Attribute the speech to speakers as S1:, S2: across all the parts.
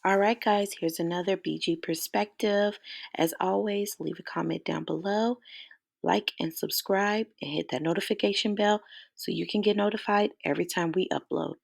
S1: All right, guys, here's another BG perspective. As always, leave a comment down below, like and subscribe, and hit that notification bell so you can get notified every time we upload.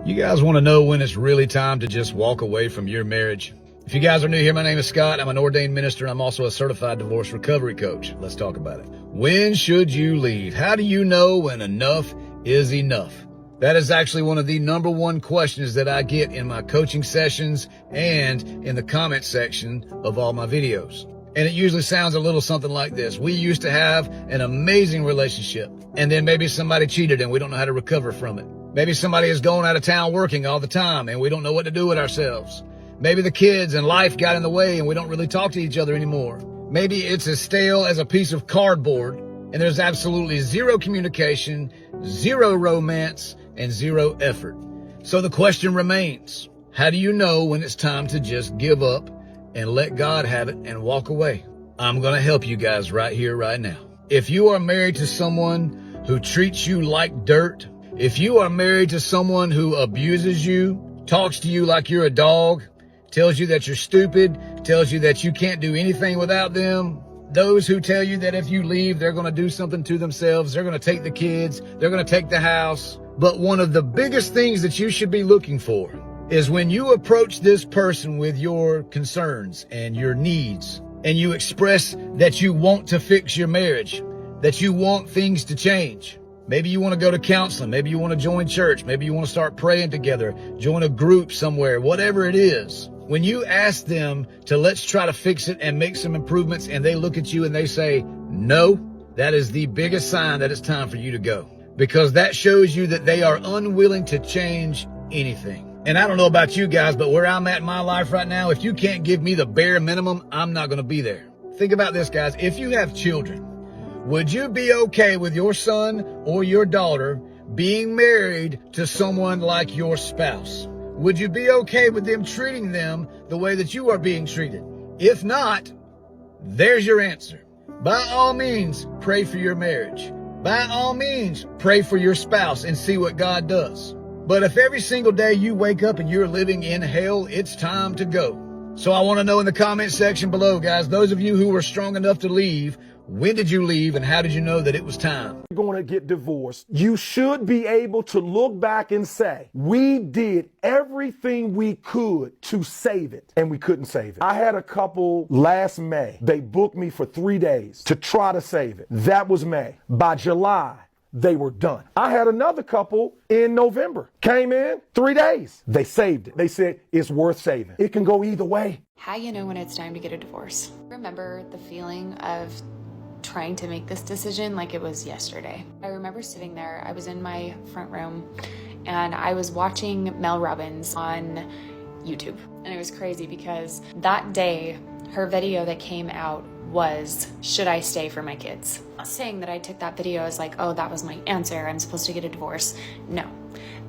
S2: You guys want to know when it's really time to just walk away from your marriage? If you guys are new here, my name is Scott. I'm an ordained minister, and I'm also a certified divorce recovery coach. Let's talk about it. When should you leave? How do you know when enough is enough? That is actually one of the number one questions that I get in my coaching sessions and in the comment section of all my videos. And it usually sounds a little something like this. We used to have an amazing relationship, and then maybe somebody cheated and we don't know how to recover from it. Maybe somebody is going out of town working all the time and we don't know what to do with ourselves. Maybe the kids and life got in the way and we don't really talk to each other anymore. Maybe it's as stale as a piece of cardboard and there's absolutely zero communication, zero romance, and zero effort. So the question remains, how do you know when it's time to just give up and let God have it and walk away? I'm going to help you guys right here, right now. If you are married to someone who treats you like dirt, if you are married to someone who abuses you, talks to you like you're a dog, tells you that you're stupid, tells you that you can't do anything without them, those who tell you that if you leave, they're going to do something to themselves, they're going to take the kids, they're going to take the house. But one of the biggest things that you should be looking for is when you approach this person with your concerns and your needs, and you express that you want to fix your marriage, that you want things to change. Maybe you want to go to counseling. Maybe you want to join church. Maybe you want to start praying together, join a group somewhere, whatever it is. When you ask them to let's try to fix it and make some improvements and they look at you and they say, no, that is the biggest sign that it's time for you to go. Because that shows you that they are unwilling to change anything. And I don't know about you guys, but where I'm at in my life right now, if you can't give me the bare minimum, I'm not going to be there. Think about this, guys. If you have children, would you be okay with your son or your daughter being married to someone like your spouse? Would you be okay with them treating them the way that you are being treated? If not, there's your answer. By all means, pray for your marriage. By all means, pray for your spouse and see what God does. But if every single day you wake up and you're living in hell, it's time to go. So I want to know in the comment section below, guys, those of you who were strong enough to leave, when did you leave and how did you know that it was time?
S3: You're going to get divorced. You should be able to look back and say, we did everything we could to save it, and we couldn't save it. I had a couple last May. They booked me for 3 days to try to save it. That was May. By July, they were done. I had another couple in November. Came in 3 days. They saved it. They said it's worth saving. It can go either way.
S4: How you know when it's time to get a divorce? Remember the feeling of trying to make this decision like it was yesterday. I remember sitting there, I was in my front room and I was watching Mel Robbins on YouTube. And it was crazy because that day, her video that came out was, should I stay for my kids? I'm not saying that I took that video as like, oh, that was my answer, I'm supposed to get a divorce. No.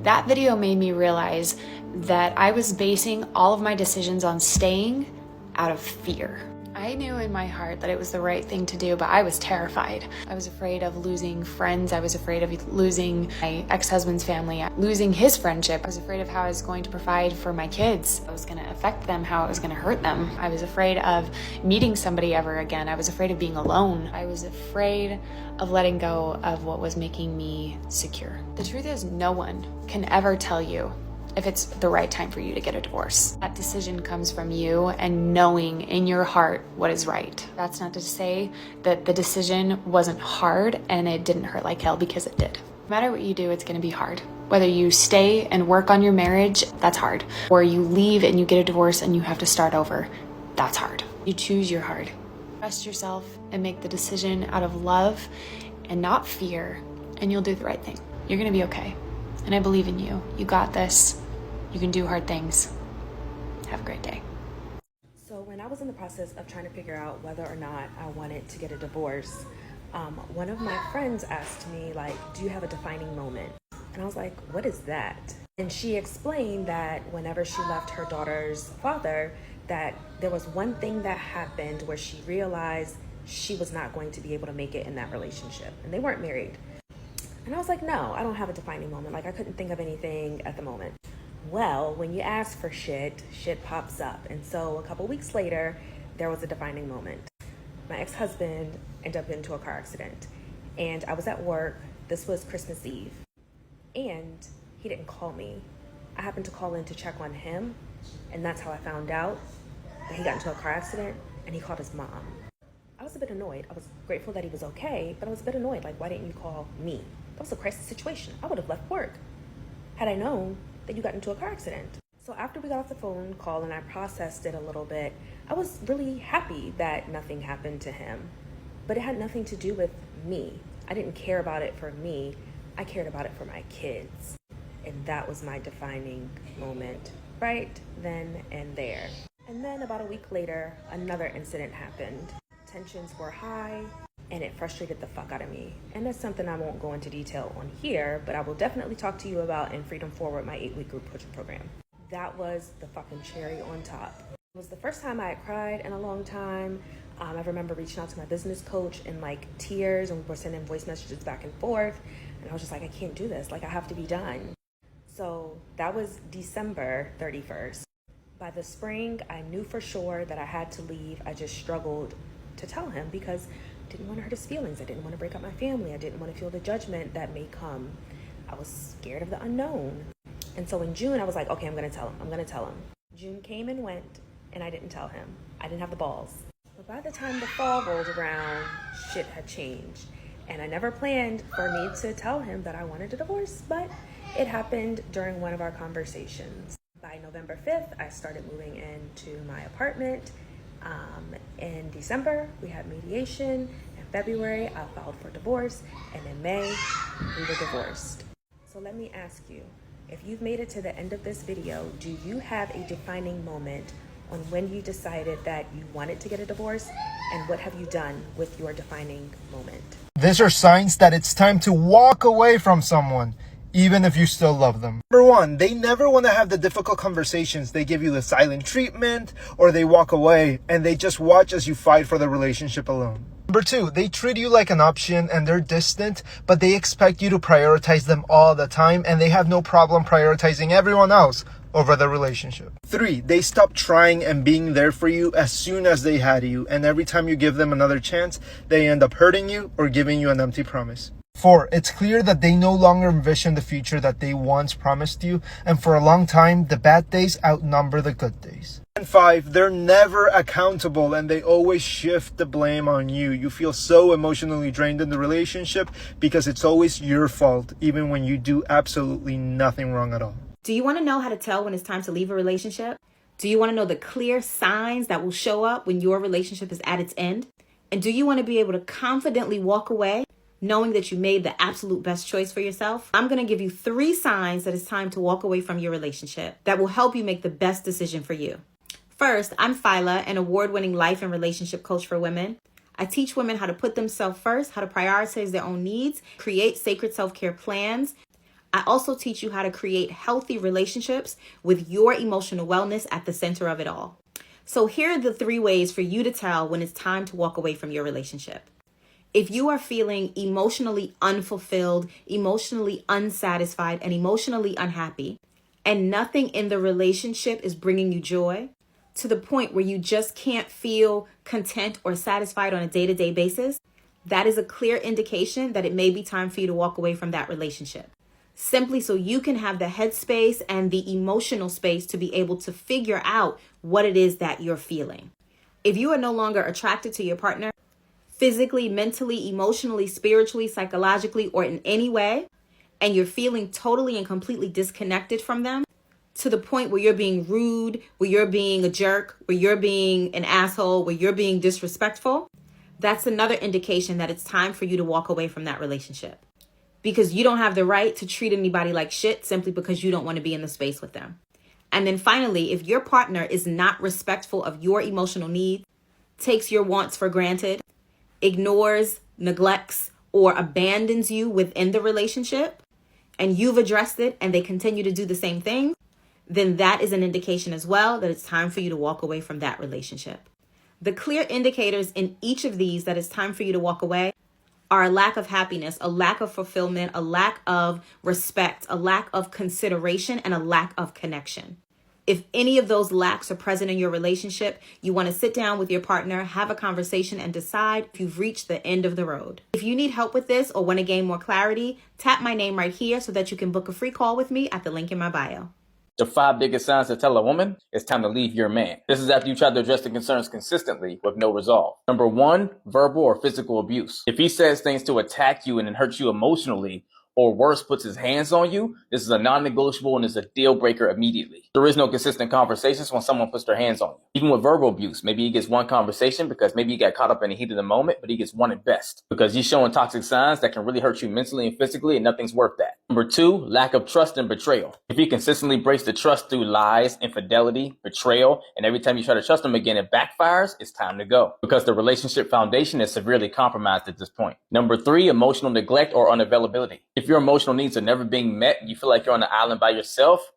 S4: That video made me realize that I was basing all of my decisions on staying out of fear. I knew in my heart that it was the right thing to do, but I was terrified. I was afraid of losing friends. I was afraid of losing my ex-husband's family, losing his friendship. I was afraid of how I was going to provide for my kids. I was going to affect them, how it was going to hurt them. I was afraid of meeting somebody ever again. I was afraid of being alone. I was afraid of letting go of what was making me secure. The truth is, no one can ever tell you if it's the right time for you to get a divorce. That decision comes from you and knowing in your heart what is right. That's not to say that the decision wasn't hard and it didn't hurt like hell, because it did. No matter what you do, it's gonna be hard. Whether you stay and work on your marriage, that's hard. Or you leave and you get a divorce and you have to start over, that's hard. You choose your heart. Trust yourself and make the decision out of love and not fear, and you'll do the right thing. You're gonna be okay. And I believe in you. You got this. You can do hard things. Have a great day.
S5: So when I was in the process of trying to figure out whether or not I wanted to get a divorce, one of my friends asked me, like, do you have a defining moment? And I was like, what is that? And she explained that whenever she left her daughter's father, that there was one thing that happened where she realized she was not going to be able to make it in that relationship. And they weren't married. And I was like, no, I don't have a defining moment. Like, I couldn't think of anything at the moment. Well, when you ask for shit, shit pops up. And so a couple weeks later, there was a defining moment. My ex-husband ended up into a car accident, and I was at work. This was Christmas Eve, and he didn't call me. I happened to call in to check on him, and that's how I found out that he got into a car accident, and he called his mom. I was a bit annoyed. I was grateful that he was okay, but I was a bit annoyed. Like, why didn't you call me? That was a crisis situation. I would have left work had I known that you got into a car accident. So after we got off the phone call and I processed it a little bit, I was really happy that nothing happened to him. But it had nothing to do with me. I didn't care about it for me. I cared about it for my kids. And that was my defining moment right then and there. And then about a week later, another incident happened. Tensions were high, and it frustrated the fuck out of me. And that's something I won't go into detail on here, but I will definitely talk to you about in Freedom Forward, my 8-week group coaching program. That was the fucking cherry on top. It was the first time I had cried in a long time. I remember reaching out to my business coach in like tears, and we were sending voice messages back and forth. And I was just like, I can't do this. Like, I have to be done. So that was December 31st. By the spring, I knew for sure that I had to leave. I just struggled to tell him because I didn't want to hurt his feelings. I didn't want to break up my family. I didn't want to feel the judgment that may come. I was scared of the unknown. And so in June, I was like, okay, I'm going to tell him. I'm going to tell him. June came and went, and I didn't tell him. I didn't have the balls. But by the time the fall rolled around, shit had changed. And I never planned for me to tell him that I wanted a divorce, but it happened during one of our conversations. By November 5th, I started moving into my apartment. In December, we had mediation. In February, I filed for divorce. And in May, we were divorced. So let me ask you, if you've made it to the end of this video, do you have a defining moment on when you decided that you wanted to get a divorce? And what have you done with your defining moment?
S6: These are signs that it's time to walk away from someone, even if you still love them. Number one, they never want to have the difficult conversations. They give you the silent treatment, or they walk away and they just watch as you fight for the relationship alone. Number two, they treat you like an option and they're distant, but they expect you to prioritize them all the time, and they have no problem prioritizing everyone else over the relationship. Three, they stop trying and being there for you as soon as they had you, and every time you give them another chance, they end up hurting you or giving you an empty promise. Four, it's clear that they no longer envision the future that they once promised you, and for a long time, the bad days outnumber the good days. And five, they're never accountable and they always shift the blame on you. You feel so emotionally drained in the relationship because it's always your fault, even when you do absolutely nothing wrong at all.
S7: Do you want to know how to tell when it's time to leave a relationship? Do you want to know the clear signs that will show up when your relationship is at its end? And do you want to be able to confidently walk away knowing that you made the absolute best choice for yourself? I'm going to give you 3 signs that it's time to walk away from your relationship that will help you make the best decision for you. First, I'm Phyla, an award-winning life and relationship coach for women. I teach women how to put themselves first, how to prioritize their own needs, create sacred self-care plans. I also teach you how to create healthy relationships with your emotional wellness at the center of it all. So here are the 3 ways for you to tell when it's time to walk away from your relationship. If you are feeling emotionally unfulfilled, emotionally unsatisfied, and emotionally unhappy, and nothing in the relationship is bringing you joy, to the point where you just can't feel content or satisfied on a day-to-day basis, that is a clear indication that it may be time for you to walk away from that relationship. Simply so you can have the headspace and the emotional space to be able to figure out what it is that you're feeling. If you are no longer attracted to your partner, physically, mentally, emotionally, spiritually, psychologically, or in any way, and you're feeling totally and completely disconnected from them, to the point where you're being rude, where you're being a jerk, where you're being an asshole, where you're being disrespectful, that's another indication that it's time for you to walk away from that relationship. Because you don't have the right to treat anybody like shit simply because you don't want to be in the space with them. And then finally, if your partner is not respectful of your emotional needs, takes your wants for granted, ignores, neglects, or abandons you within the relationship, and you've addressed it and they continue to do the same thing, then that is an indication as well that it's time for you to walk away from that relationship. The clear indicators in each of these that it's time for you to walk away are a lack of happiness, a lack of fulfillment, a lack of respect, a lack of consideration, and a lack of connection. If any of those lacks are present in your relationship, you want to sit down with your partner, have a conversation, and decide if you've reached the end of the road. If you need help with this or want to gain more clarity, tap my name right here so that you can book a free call with me at the link in my bio.
S8: The 5 biggest signs that tell a woman it's time to leave your man. This is after you try to address the concerns consistently with no resolve. Number 1, verbal or physical abuse. If he says things to attack you and then hurt you emotionally, or worse, puts his hands on you, this is a non-negotiable and is a deal breaker immediately. There is no consistent conversations when someone puts their hands on you. Even with verbal abuse, maybe he gets one conversation because maybe he got caught up in the heat of the moment, but he gets one at best because he's showing toxic signs that can really hurt you mentally and physically, and nothing's worth that. Number 2, lack of trust and betrayal. If he consistently breaks the trust through lies, infidelity, betrayal, and every time you try to trust him again, it backfires, it's time to go because the relationship foundation is severely compromised at this point. Number 3, emotional neglect or unavailability. If your emotional needs are never being met, you feel like you're on an island by yourself,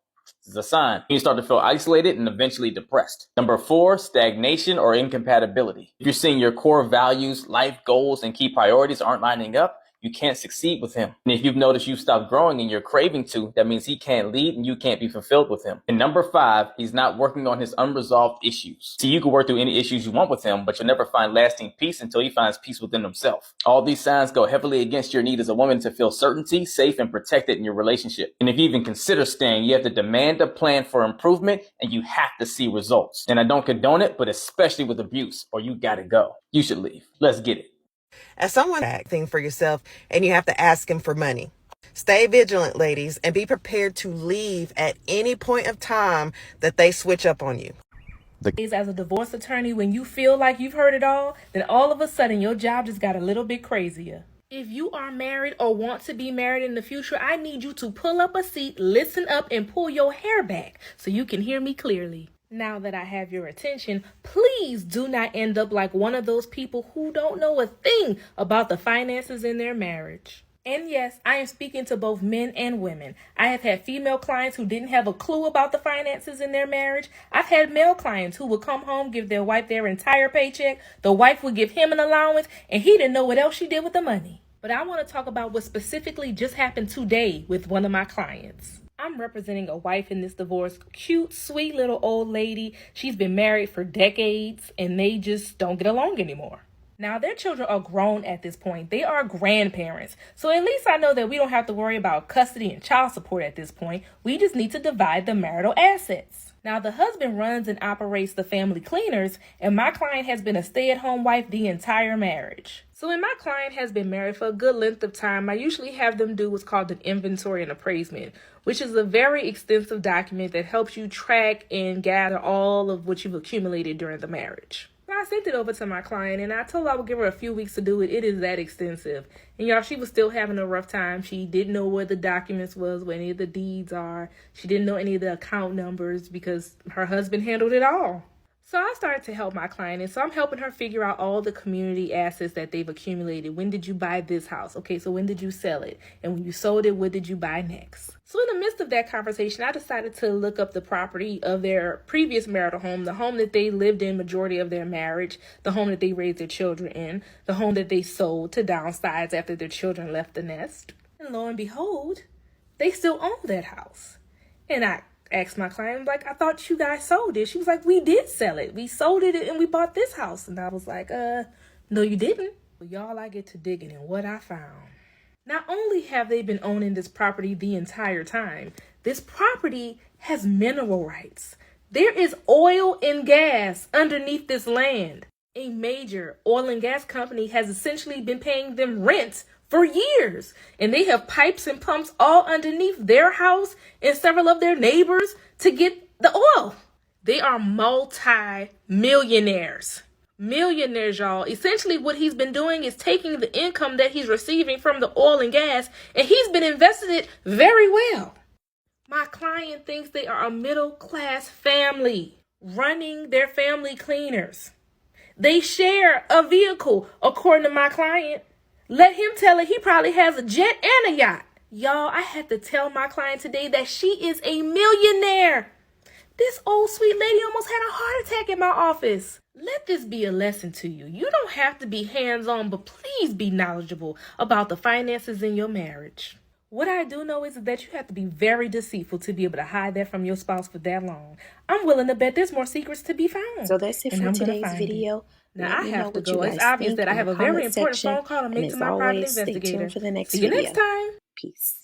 S8: it's a sign. You start to feel isolated and eventually depressed. Number 4, stagnation or incompatibility. If you're seeing your core values, life goals, and key priorities aren't lining up, you can't succeed with him. And if you've noticed you've stopped growing and you're craving to, that means he can't lead and you can't be fulfilled with him. And number 5, he's not working on his unresolved issues. See, you can work through any issues you want with him, but you'll never find lasting peace until he finds peace within himself. All these signs go heavily against your need as a woman to feel certainty, safe, and protected in your relationship. And if you even consider staying, you have to demand a plan for improvement and you have to see results. And I don't condone it, but especially with abuse, or you gotta go. You should leave. Let's get it.
S9: As someone acting for yourself and you have to ask him for money. Stay vigilant, ladies, and be prepared to leave at any point of time that they switch up on you.
S10: As a divorce attorney, when you feel like you've heard it all, then all of a sudden your job just got a little bit crazier. If you are married or want to be married in the future, I need you to pull up a seat, listen up, and pull your hair back so you can hear me clearly. Now that I have your attention, please do not end up like one of those people who don't know a thing about the finances in their marriage. And yes, I am speaking to both men and women. I have had female clients who didn't have a clue about the finances in their marriage. I've had male clients who would come home, give their wife their entire paycheck. The wife would give him an allowance, and he didn't know what else she did with the money. But I want to talk about what specifically just happened today with one of my clients. I'm representing a wife in this divorce, cute, sweet little old lady. She's been married for decades and they just don't get along anymore. Now, their children are grown at this point. They are grandparents. So at least I know that we don't have to worry about custody and child support at this point. We just need to divide the marital assets. Now, the husband runs and operates the family cleaners, and my client has been a stay-at-home wife the entire marriage. So when my client has been married for a good length of time, I usually have them do what's called an inventory and appraisement, which is a very extensive document that helps you track and gather all of what you've accumulated during the marriage. I sent it over to my client and I told her I would give her a few weeks to do it. It is that extensive. And y'all, she was still having a rough time. She didn't know where the documents was, where any of the deeds are. She didn't know any of the account numbers because her husband handled it all. So I started to help my client, and so I'm helping her figure out all the community assets that they've accumulated. When did you buy this house? Okay, so when did you sell it? And when you sold it, what did you buy next? So in the midst of that conversation, I decided to look up the property of their previous marital home, the home that they lived in majority of their marriage, the home that they raised their children in, the home that they sold to downsize after their children left the nest. And lo and behold, they still own that house. And I asked my client, like, I thought you guys sold it. She was like, we did sell it. We sold it and we bought this house. And I was like, no, you didn't. Well, y'all, I get to digging in what I found. Not only have they been owning this property the entire time, this property has mineral rights. There is oil and gas underneath this land. A major oil and gas company has essentially been paying them rent for years, and they have pipes and pumps all underneath their house and several of their neighbors to get the oil. They are multi-millionaires. Millionaires, y'all. Essentially what he's been doing is taking the income that he's receiving from the oil and gas, and he's been invested it very well. My client thinks they are a middle-class family running their family cleaners. They share a vehicle, according to my client. Let him tell it, he probably has a jet and a yacht. Y'all, I had to tell my client today that she is a millionaire. This old sweet lady almost had a heart attack in my office. Let this be a lesson to you. You don't have to be hands-on, but please be knowledgeable about the finances in your marriage. What I do know is that you have to be very deceitful to be able to hide that from your spouse for that long. I'm willing to bet there's more secrets to be found.
S1: So that's it for today's video.
S10: Now
S1: Let
S10: I
S1: me know
S10: have to
S1: what you
S10: go. It's
S1: guys
S10: obvious
S1: think
S10: that I
S1: in
S10: have
S1: the
S10: a very
S1: comment
S10: important
S1: section.
S10: phone call to
S1: And
S10: make to
S1: as
S10: my private
S1: always, stay
S10: investigator.
S1: tuned for the next
S10: See you
S1: video.
S10: next time.
S1: Peace.